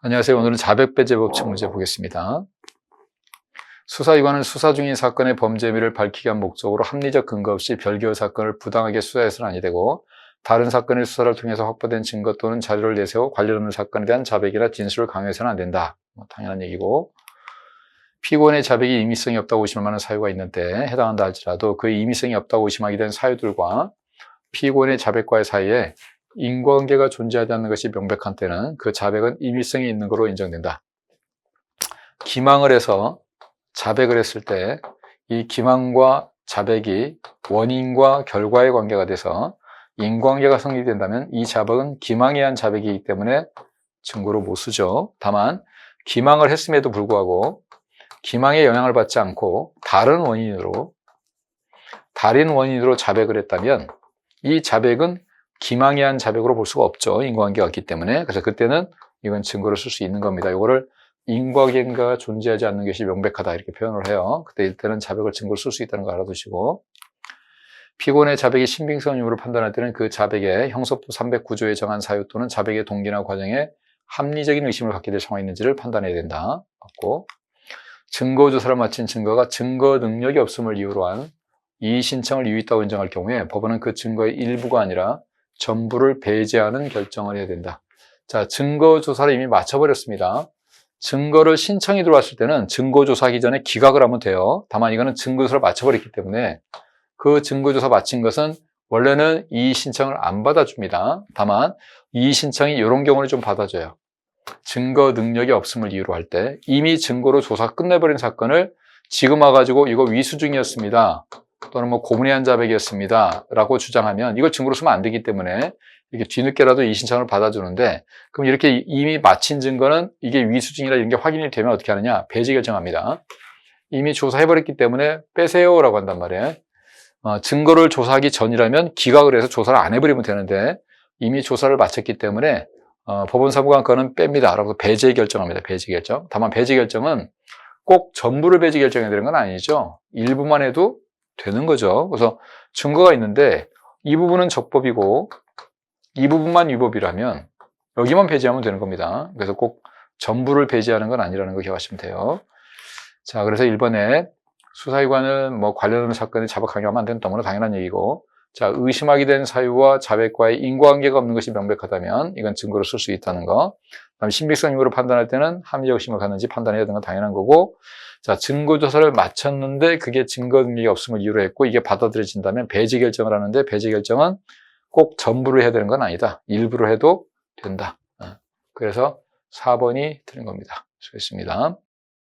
안녕하세요. 오늘은 자백배제 법칙 문제 보겠습니다. 수사기관은 수사 중인 사건의 범죄 혐의를 밝히기 위한 목적으로 합리적 근거 없이 별개의 사건을 부당하게 수사해서는 아니 되고, 다른 사건의 수사를 통해서 확보된 증거 또는 자료를 내세워 관련 없는 사건에 대한 자백이나 진술을 강요해서는 안 된다. 당연한 얘기고, 피고인의 자백이 임의성이 없다고 의심할 만한 사유가 있는데 해당한다 할지라도 그 임의성이 없다고 의심하게 된 사유들과 피고인의 자백과의 사이에 인과관계가 존재하지 않는 것이 명백한 때는 그 자백은 임의성이 있는 것으로 인정된다. 기망을 해서 자백을 했을 때 이 기망과 자백이 원인과 결과의 관계가 돼서 인과관계가 성립된다면 이 자백은 기망에 의한 자백이기 때문에 증거로 못 쓰죠. 다만 기망을 했음에도 불구하고 기망의 영향을 받지 않고 다른 원인으로 자백을 했다면 이 자백은 기망에 의한 자백으로 볼 수가 없죠. 인과관계가 없기 때문에. 그래서 그때는 이건 증거로 쓸 수 있는 겁니다. 이거를 인과관계가 존재하지 않는 것이 명백하다 이렇게 표현을 해요. 그때 이때는 자백을 증거로 쓸 수 있다는 거 알아두시고, 피고인의 자백이 신빙성 유무를 판단할 때는 그 자백에 형사법 309조에 정한 사유 또는 자백의 동기나 과정에 합리적인 의심을 갖게 될 상황이 있는지를 판단해야 된다. 맞고, 증거조사를 마친 증거가 증거 능력이 없음을 이유로 한 이의 신청을 유의있다고 인정할 경우에 법원은 그 증거의 일부가 아니라 전부를 배제하는 결정을 해야 된다. 자, 증거조사를 이미 마쳐버렸습니다. 증거를 신청이 들어왔을 때는 증거조사하기 전에 기각을 하면 돼요. 다만 이거는 증거조사를 마쳐버렸기 때문에 그 증거조사 마친 것은 원래는 이의 신청을 안 받아줍니다. 다만 이의 신청이 이런 경우는 좀 받아줘요. 증거 능력이 없음을 이유로 할 때 이미 증거로 조사 끝내버린 사건을 지금 와가지고 이거 위수 중이었습니다. 또는 뭐 고문의 자백이었습니다. 라고 주장하면 이걸 증거로 쓰면 안 되기 때문에 이게 뒤늦게라도 이 신청을 받아주는데, 그럼 이렇게 이미 마친 증거는 이게 위수증이라 이런 게 확인이 되면 어떻게 하느냐? 배제 결정합니다. 이미 조사해버렸기 때문에 빼세요라고 한단 말이에요. 증거를 조사하기 전이라면 기각을 해서 조사를 안 해버리면 되는데 이미 조사를 마쳤기 때문에 법원 사무관 그거는 뺍니다. 라고 배제 결정합니다. 배제 결정. 다만 배제 결정은 꼭 전부를 배제 결정해야 되는 건 아니죠. 일부만 해도 되는 거죠. 그래서 증거가 있는데 이 부분은 적법이고 이 부분만 위법이라면 여기만 배제하면 되는 겁니다. 그래서 꼭 전부를 배제하는 건 아니라는 거 기억하시면 돼요. 자, 그래서 1번에 수사기관은 뭐 관련 없는 사건에 자백 강요하면 안 된다. 너무나 당연한 얘기고, 자, 의심하게 된 사유와 자백과의 인과관계가 없는 것이 명백하다면 이건 증거로 쓸 수 있다는 거. 그다음에 신빙성 유무를 판단할 때는 합리적 의심을 갖는지 판단해야 되는 건 당연한 거고, 자, 증거조사를 마쳤는데 그게 증거 능력이 없음을 이유로 했고 이게 받아들여진다면 배제 결정을 하는데 배제 결정은 꼭 전부를 해야 되는 건 아니다. 일부를 해도 된다. 그래서 4번이 틀린 겁니다. 수고했습니다.